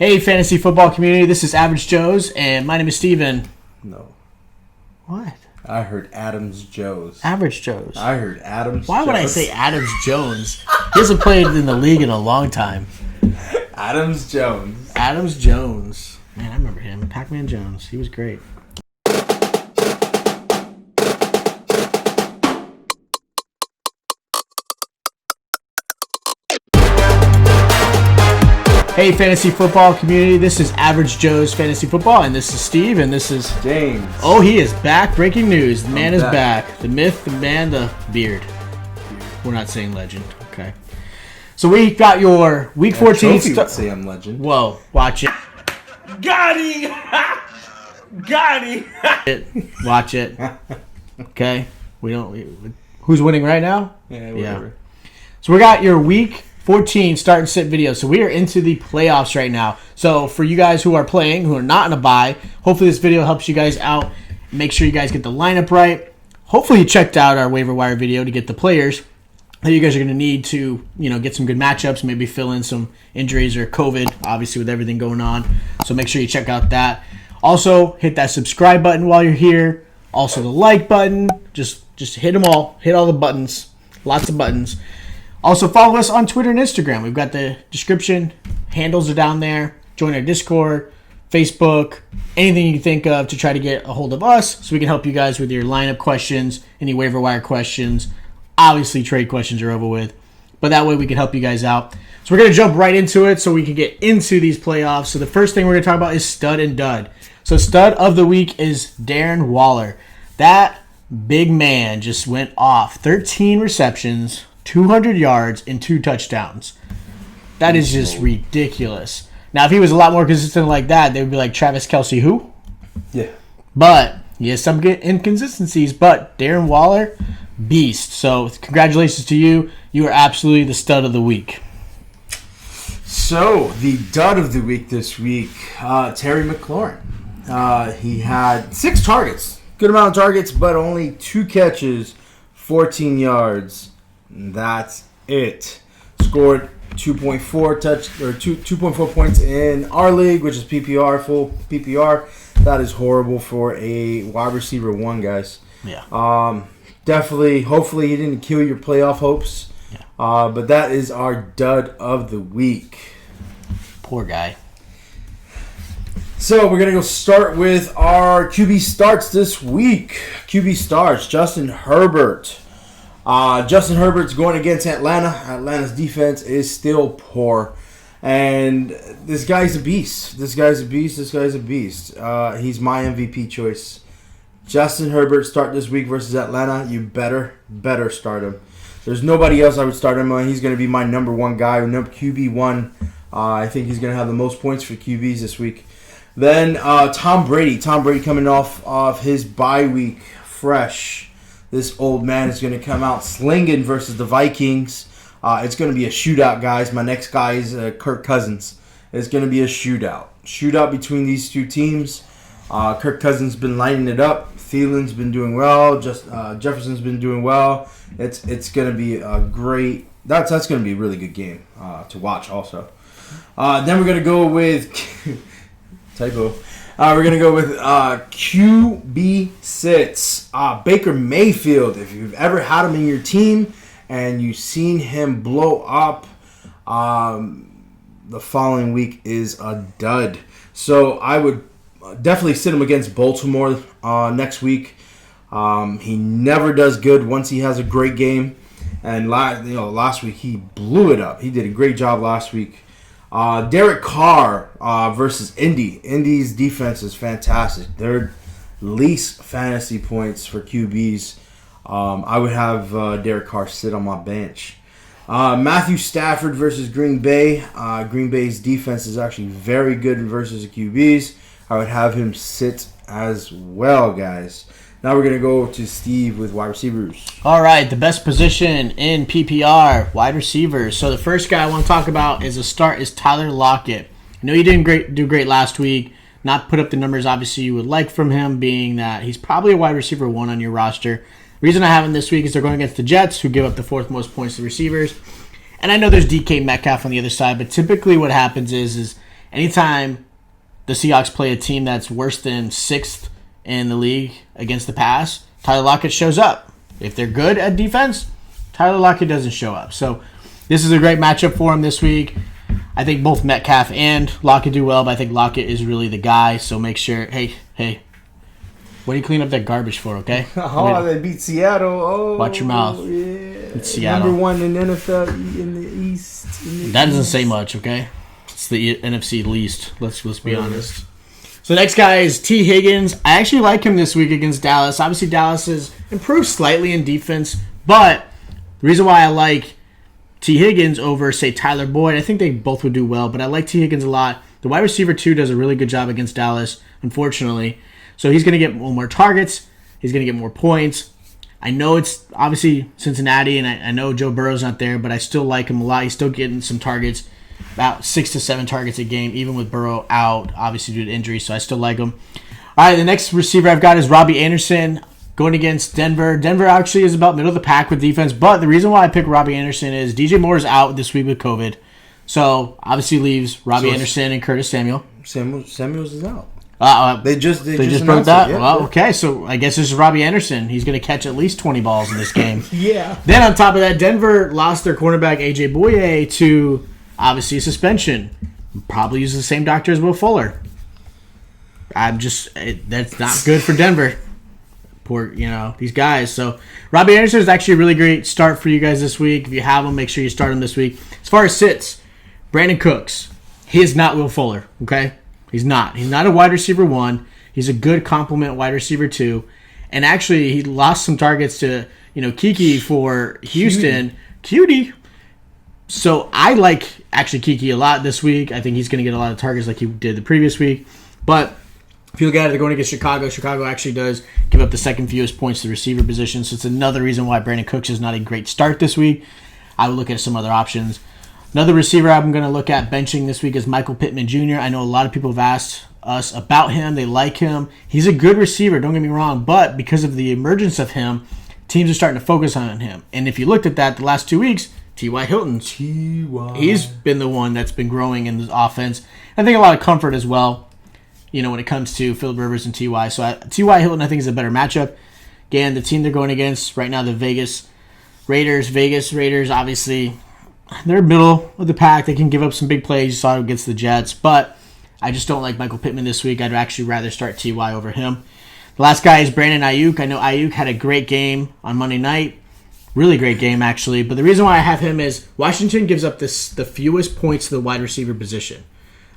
Hey, fantasy football community. This is Average Joe's, and my name is Steven. No. What? I heard Adams Joe's. Average Joe's. I heard Adams Why Joe's. would I say Adams Jones? He hasn't played in the league in a long time. Adams Jones. Adams Jones. Man, I remember him. Pac-Man Jones. He was great. Hey, fantasy football community. This is Average Joe's Fantasy Football, and this is Steve, and this is James. Oh, he is back. Breaking news. The man is back. The myth, the man, the beard. We're not saying legend. Okay. So we got your Week 14. Would say I'm legend. Whoa, watch it. Got him! Got him! Watch it. Okay. Who's winning right now? Yeah, whatever. So we got your Week 14 start and sit video. So we are into the playoffs right now. So for you guys who are playing, who are not in a bye, hopefully this video helps you guys out. Make sure you guys get the lineup right. Hopefully you checked out our waiver wire video to get the players that you guys are going to need to, get some good matchups, maybe fill in some injuries or COVID, obviously with everything going on. So make sure you check out that. Also, hit that subscribe button while you're here. Also the like button. Just hit them all. Hit all the buttons. Lots of buttons. Also, follow us on Twitter and Instagram. We've got the description. Handles are down there. Join our Discord, Facebook, anything you think of to try to get a hold of us so we can help you guys with your lineup questions, any waiver wire questions. Obviously, trade questions are over with, but that way we can help you guys out. So we're going to jump right into it so we can get into these playoffs. So the first thing we're going to talk about is stud and dud. So stud of the week is Darren Waller. That big man just went off. 13 receptions, 200 yards, and 2 touchdowns. That is just ridiculous. Now, if he was a lot more consistent like that, they would be like Travis Kelce who? Yeah. But he has some inconsistencies, but Darren Waller, beast. So congratulations to you. You are absolutely the stud of the week. So, the dud of the week this week, Terry McLaurin. He had 6 targets. Good amount of targets, but only 2 catches, 14 yards. That's it. Scored 2.4 points in our league, which is PPR, full PPR. That is horrible for a wide receiver 1, guys. Yeah. Definitely. Hopefully, he didn't kill your playoff hopes. Yeah. But that is our dud of the week. Poor guy. So we're gonna go start with our QB starts this week. QB starts: Justin Herbert. Justin Herbert's going against Atlanta. Atlanta's defense is still poor. And this guy's a beast. He's my MVP choice. Justin Herbert start this week versus Atlanta. You better start him. There's nobody else I would start him on. He's going to be my number 1 guy, number QB1. I think he's going to have the most points for QBs this week. Then Tom Brady. Tom Brady coming off his bye week fresh. This old man is going to come out slinging versus the Vikings. It's going to be a shootout, guys. My next guy is Kirk Cousins. It's going to be a shootout. Shootout between these two teams. Kirk Cousins been lining it up. Thielen's been doing well. Jefferson's been doing well. It's going to be a great. That's going to be a really good game to watch. Also, then we're going to go with typo. We're going to go with QB sits. Baker Mayfield. If you've ever had him in your team and you've seen him blow up, the following week is a dud. So I would definitely sit him against Baltimore next week. He never does good once he has a great game. And last week he blew it up. He did a great job last week. Derek Carr versus Indy. Indy's defense is fantastic. They're least fantasy points for QBs. I would have Derek Carr sit on my bench. Matthew Stafford versus Green Bay. Green Bay's defense is actually very good versus the QBs. I would have him sit as well, guys. Now we're going to go to Steve with wide receivers. All right, the best position in PPR, wide receivers. So the first guy I want to talk about is Tyler Lockett. I know he didn't do great last week. Not put up the numbers, obviously, you would like from him, being that he's probably a wide receiver 1 on your roster. The reason I have him this week is they're going against the Jets, who give up the 4th most points to receivers. And I know there's DK Metcalf on the other side, but typically what happens is anytime the Seahawks play a team that's worse than 6th in the league against the pass, Tyler Lockett shows up. If they're good at defense, Tyler Lockett doesn't show up. So this is a great matchup for him this week. I think both Metcalf and Lockett do well, but I think Lockett is really the guy. So make sure, hey, what do you clean up that garbage for, okay? Oh, they beat Seattle. Oh, watch your mouth. Yeah. It's Seattle. Number 1 in NFL in the East. That doesn't say much, okay? It's the NFC least. Let's be honest. So the next guy is T. Higgins. I actually like him this week against Dallas. Obviously, Dallas has improved slightly in defense, but the reason why I like T. Higgins over, say, Tyler Boyd, I think they both would do well, but I like T. Higgins a lot. The wide receiver, too, does a really good job against Dallas, unfortunately. So he's going to get more targets. He's going to get more points. I know it's obviously Cincinnati, and I know Joe Burrow's not there, but I still like him a lot. He's still getting some targets, about 6 to 7 targets a game, even with Burrow out, obviously due to injury, so I still like him. All right, the next receiver I've got is Robbie Anderson going against Denver. Denver actually is about middle of the pack with defense, but the reason why I pick Robbie Anderson is DJ Moore is out this week with COVID, so obviously leaves Robbie Anderson and Curtis Samuel. Samuels is out. They just broke that? Yeah, well, okay, so I guess this is Robbie Anderson. He's going to catch at least 20 balls in this game. Yeah. Then on top of that, Denver lost their cornerback, A.J. Boye, to obviously suspension. Probably uses the same doctor as Will Fuller. That's not good for Denver. Poor, these guys. So Robbie Anderson is actually a really great start for you guys this week. If you have him, make sure you start him this week. As far as sits, Brandon Cooks. He is not Will Fuller, okay? He's not. He's not a wide receiver 1. He's a good complement wide receiver 2. And actually, he lost some targets to, Kiki for Houston. Cutie. So I like, actually, Kiki a lot this week. I think he's going to get a lot of targets like he did the previous week. But if you look at it, they're going against Chicago. Chicago actually does give up the second fewest points to the receiver position. So it's another reason why Brandon Cooks is not a great start this week. I would look at some other options. Another receiver I'm going to look at benching this week is Michael Pittman Jr. I know a lot of people have asked us about him. They like him. He's a good receiver, don't get me wrong, but because of the emergence of him, teams are starting to focus on him. And if you looked at that the last 2 weeks, T.Y. Hilton, he's been the one that's been growing in the offense. I think a lot of comfort as well, when it comes to Phillip Rivers and T.Y. So T.Y. Hilton, I think, is a better matchup. Again, the team they're going against right now, the Vegas Raiders, obviously, they're middle of the pack. They can give up some big plays. You saw it against the Jets. But I just don't like Michael Pittman this week. I'd actually rather start T.Y. over him. The last guy is Brandon Ayuk. I know Ayuk had a great game on Monday night. Really great game, actually. But the reason why I have him is Washington gives up the fewest points to the wide receiver position.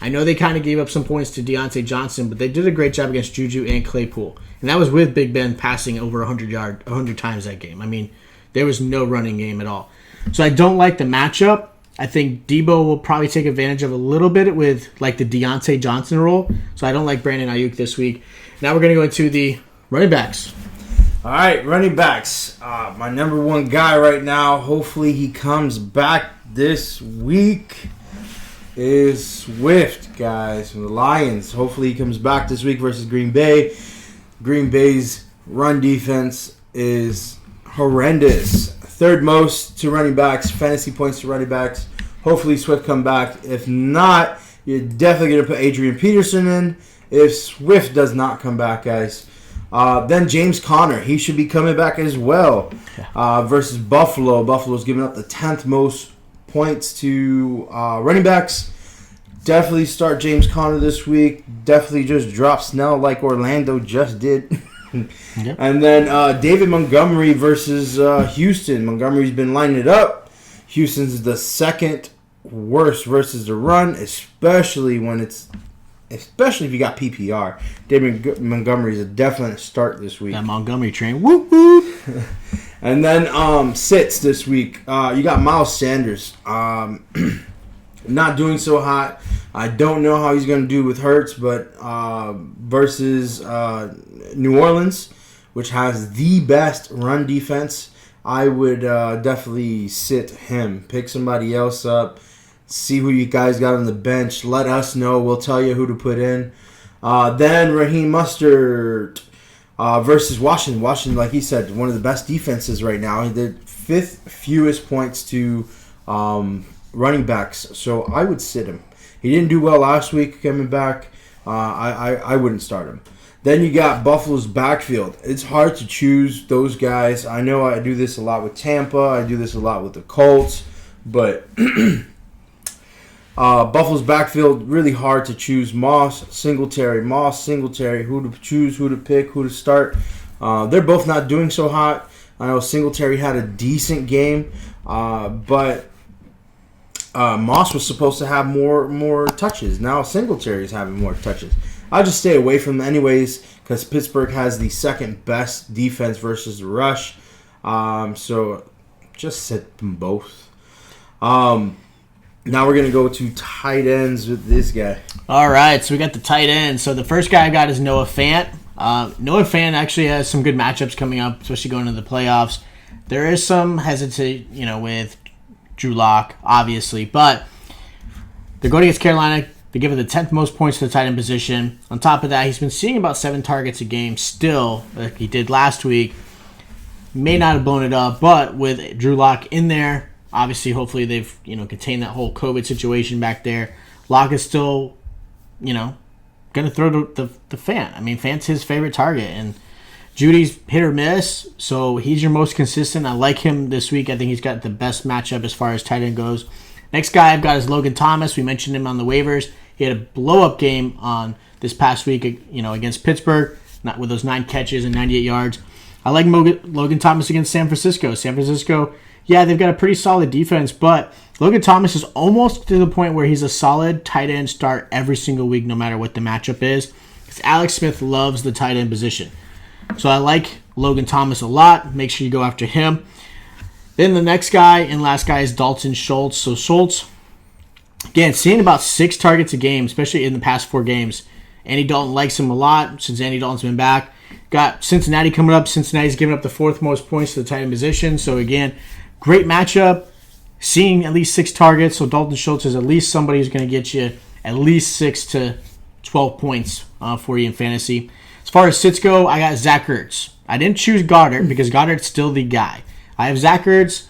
I know they kind of gave up some points to Deontay Johnson, but they did a great job against Juju and Claypool. And that was with Big Ben passing over 100 times that game. I mean, there was no running game at all. So I don't like the matchup. I think Debo will probably take advantage of a little bit with like the Deontay Johnson role. So I don't like Brandon Ayuk this week. Now we're going to go into the running backs. All right, running backs. My number 1 guy right now, hopefully he comes back this week, is Swift, guys, from the Lions. Hopefully he comes back this week versus Green Bay. Green Bay's run defense is horrendous. 3rd most to running backs, fantasy points to running backs. Hopefully Swift come back. If not, you're definitely going to put Adrian Peterson in. If Swift does not come back, guys. Then James Conner. He should be coming back as well versus Buffalo. Buffalo's giving up the 10th most points to running backs. Definitely start James Conner this week. Definitely just drop Snell like Orlando just did. Yep. And then David Montgomery versus Houston. Montgomery's been lining it up. Houston's the 2nd worst versus the run, especially if you got PPR. David Montgomery's a definite start this week. That Montgomery train. Whoop, whoop. And then sits this week. You got Miles Sanders. Not doing so hot. I don't know how he's going to do with Hurts, but versus New Orleans, which has the best run defense, I would definitely sit him. Pick somebody else up. See who you guys got on the bench. Let us know. We'll tell you who to put in. Then Raheem Mostert versus Washington. Washington, like he said, one of the best defenses right now. The 5th fewest points to running backs. So I would sit him. He didn't do well last week coming back. I wouldn't start him. Then you got Buffalo's backfield. It's hard to choose those guys. I know I do this a lot with Tampa. I do this a lot with the Colts. But Buffalo's backfield, really hard to choose. Moss, Singletary. Who to choose, who to pick, who to start. They're both not doing so hot. I know Singletary had a decent game, but Moss was supposed to have more touches. Now Singletary is having more touches. I'll just stay away from them anyways because Pittsburgh has the second best defense versus the rush. So just sit them both. Now we're going to go to tight ends with this guy. All right, so we got the tight end. So the first guy I got is Noah Fant. Noah Fant actually has some good matchups coming up, especially going into the playoffs. There is some hesitancy, with Drew Lock, obviously, but they're going against Carolina. They give it the 10th most points to the tight end position. On top of that, he's been seeing about 7 targets a game still, like he did last week. May not have blown it up, but with Drew Lock in there, obviously, hopefully they've contained that whole COVID situation back there. Lock is still, going to throw the Fant. I mean, Fant's his favorite target, and Judy's hit or miss, so he's your most consistent. I like him this week. I think he's got the best matchup as far as tight end goes. Next guy I've got is Logan Thomas. We mentioned him on the waivers. He had a blow-up game on this past week, against Pittsburgh, not with those 9 catches and 98 yards. I like Logan Thomas against San Francisco. San Francisco, yeah, they've got a pretty solid defense, but Logan Thomas is almost to the point where he's a solid tight end start every single week, no matter what the matchup is. Because Alex Smith loves the tight end position. So I like Logan Thomas a lot. Make sure you go after him. Then the next guy and last guy is Dalton Schultz. So Schultz, again, seeing about 6 targets a game, especially in the past 4 games. Andy Dalton likes him a lot since Andy Dalton's been back. Got Cincinnati coming up. Cincinnati's giving up the 4th most points to the tight end position. So again, great matchup. Seeing at least 6 targets. So Dalton Schultz is at least somebody who's going to get you at least 6 to 12 points for you in fantasy. As far as sits go, I got Zach Ertz. I didn't choose Goddard because Goddard's still the guy. I have Zach Ertz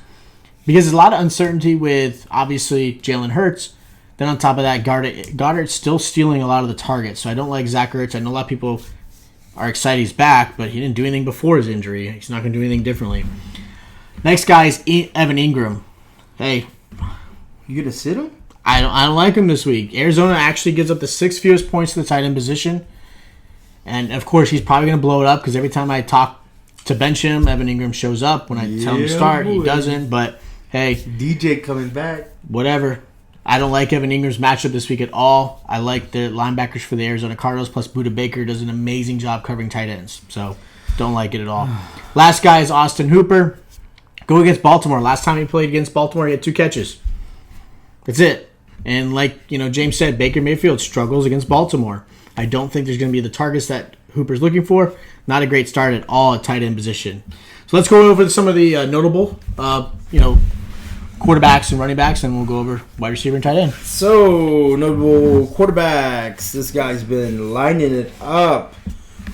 because there's a lot of uncertainty with, obviously, Jalen Hurts. Then on top of that, Goddard's still stealing a lot of the targets. So I don't like Zach Ertz. I know a lot of people are excited he's back, but he didn't do anything before his injury. He's not going to do anything differently. Next guy is Evan Ingram. Hey. You going to sit him? I don't like him this week. Arizona actually gives up the 6th fewest points to the tight end position. And, of course, he's probably going to blow it up because every time I talk to bench him, Evan Ingram shows up. When I tell him to start, he doesn't. But, hey. DJ coming back. Whatever. I don't like Evan Ingram's matchup this week at all. I like the linebackers for the Arizona Cardinals, plus Budda Baker does an amazing job covering tight ends. So, don't like it at all. Last guy is Austin Hooper. Go against Baltimore. Last time he played against Baltimore, he had 2 catches. That's it. And like James said, Baker Mayfield struggles against Baltimore. I don't think there's going to be the targets that Hooper's looking for. Not a great start at all at tight end position. So let's go over some of the notable, quarterbacks and running backs, and we'll go over wide receiver and tight end. So, notable quarterbacks. This guy's been lining it up.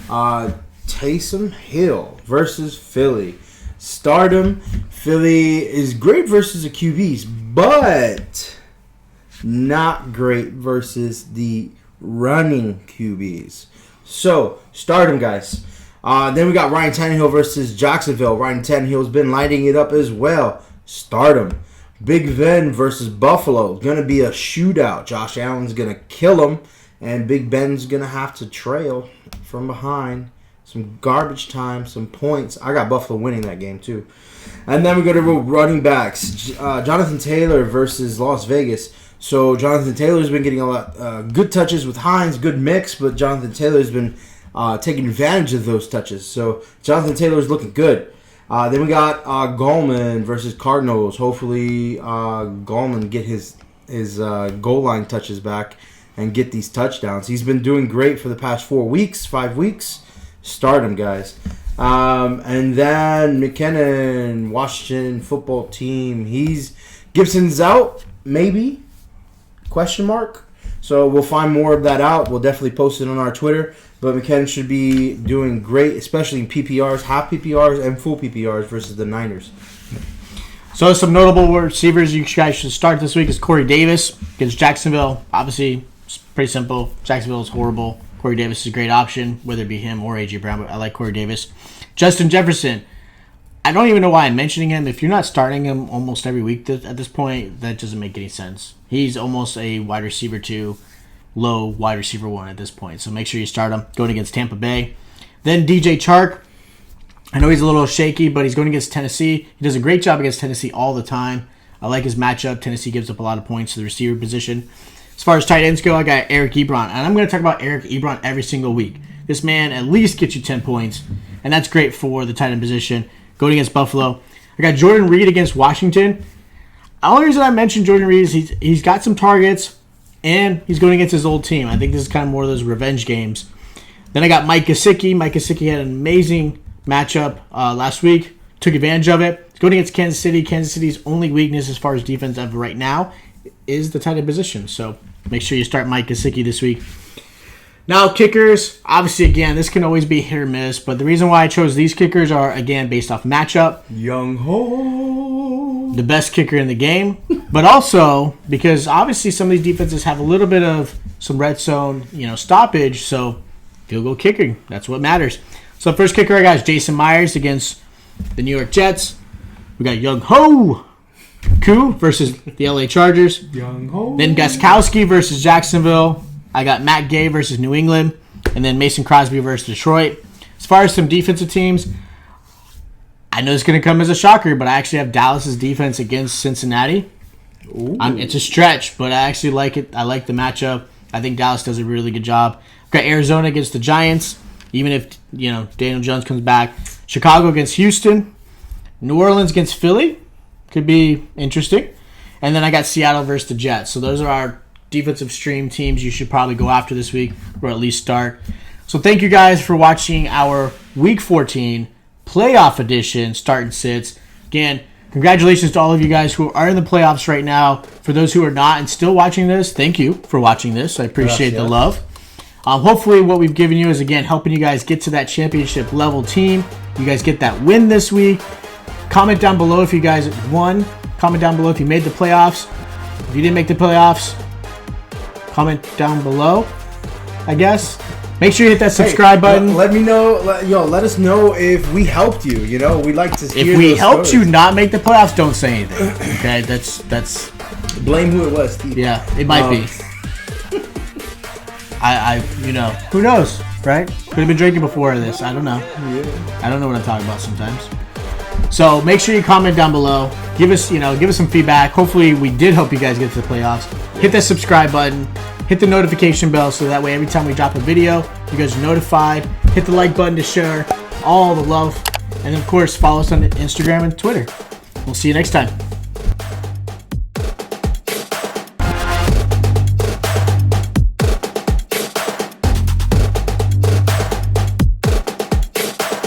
Taysom Hill versus Philly. Stardom. Philly is great versus the QBs, but not great versus the running QBs. So, stardom, guys. Then we got Ryan Tannehill versus Jacksonville. Ryan Tannehill's been lighting it up as well. Stardom. Big Ben versus Buffalo. Going to be a shootout. Josh Allen's going to kill him, and Big Ben's going to have to trail from behind. Some garbage time, some points. I got Buffalo winning that game, too. And then we go to running backs. Jonathan Taylor versus Las Vegas. So Jonathan Taylor's been getting a lot good touches with Hines, good mix, but Jonathan Taylor's been taking advantage of those touches. So Jonathan Taylor's looking good. Then we got Gallman versus Cardinals. Hopefully Gallman get his goal line touches back and get these touchdowns. He's been doing great for the past 5 weeks. Start him, guys. And then McKinnon, Washington football team. Gibson's out, maybe? Question mark. So we'll find more of that out. We'll definitely post it on our Twitter. But McKinnon should be doing great, especially in PPRs, half PPRs, and full PPRs versus the Niners. So some notable receivers you guys should start this week is Corey Davis against Jacksonville. Obviously, it's pretty simple. Jacksonville is horrible. Corey Davis is a great option, whether it be him or A.J. Brown, but I like Corey Davis. Justin Jefferson. I don't even know why I'm mentioning him. If you're not starting him almost every week at this point, that doesn't make any sense. He's almost a wide receiver 2, low wide receiver 1 at this point. So make sure you start him going against Tampa Bay. Then DJ Chark. I know he's a little shaky, but he's going against Tennessee. He does a great job against Tennessee all the time. I like his matchup. Tennessee gives up a lot of points to the receiver position. As far as tight ends go, I got Eric Ebron. And I'm going to talk about Eric Ebron every single week. This man at least gets you 10 points, and that's great for the tight end position. Going against Buffalo. I got Jordan Reed against Washington. The only reason I mentioned Jordan Reed is he's got some targets, and he's going against his old team. I think this is kind of more of those revenge games. Then I got Mike Gesicki. Mike Gesicki had an amazing matchup last week. Took advantage of it. He's going against Kansas City. Kansas City's only weakness as far as defense of right now is the tight end position. So make sure you start Mike Gesicki this week. Now, kickers. Obviously, again, this can always be hit or miss. But the reason why I chose these kickers are, again, based off matchup. Young Ho. The best kicker in the game. But also, because obviously some of these defenses have a little bit of some red zone, stoppage. So field goal kicking. That's what matters. So first kicker I got is Jason Myers against the New York Jets. We got Young Ho Koo versus the LA Chargers. Young Ho. Then Gostkowski versus Jacksonville. I got Matt Gay versus New England. And then Mason Crosby versus Detroit. As far as some defensive teams, I know it's going to come as a shocker, but I actually have Dallas's defense against Cincinnati. It's a stretch, but I actually like it. I like the matchup. I think Dallas does a really good job. I've got Arizona against the Giants. Even if, Daniel Jones comes back. Chicago against Houston. New Orleans against Philly. Could be interesting. And then I got Seattle versus the Jets. So those are our defensive stream teams you should probably go after this week, or at least start. So thank you guys for watching our Week 14 playoff edition, start and sits. Again, congratulations to all of you guys who are in the playoffs right now. For those who are not and still watching this, thank you for watching this. I appreciate the love. Hopefully what we've given you is, again, helping you guys get to that championship level team. You guys get that win this week. Comment down below if you guys won. Comment down below if you made the playoffs. If you didn't make the playoffs, comment down below, I guess. Make sure you hit that subscribe button. Let me know. Let us know if we helped you. We'd like to hear If we those helped stories. you not make the playoffs, don't say anything. Okay, that's Blame who it was, Steve. yeah, it might be. Who knows, right? Could have been drinking before this. I don't know. Yeah. I don't know what I'm talking about sometimes. So make sure you comment down below. Give us some feedback. Hopefully we did help you guys get to the playoffs. Hit that subscribe button. Hit the notification bell so that way every time we drop a video, you guys are notified. Hit the like button to share all the love. And of course, follow us on Instagram and Twitter. We'll see you next time.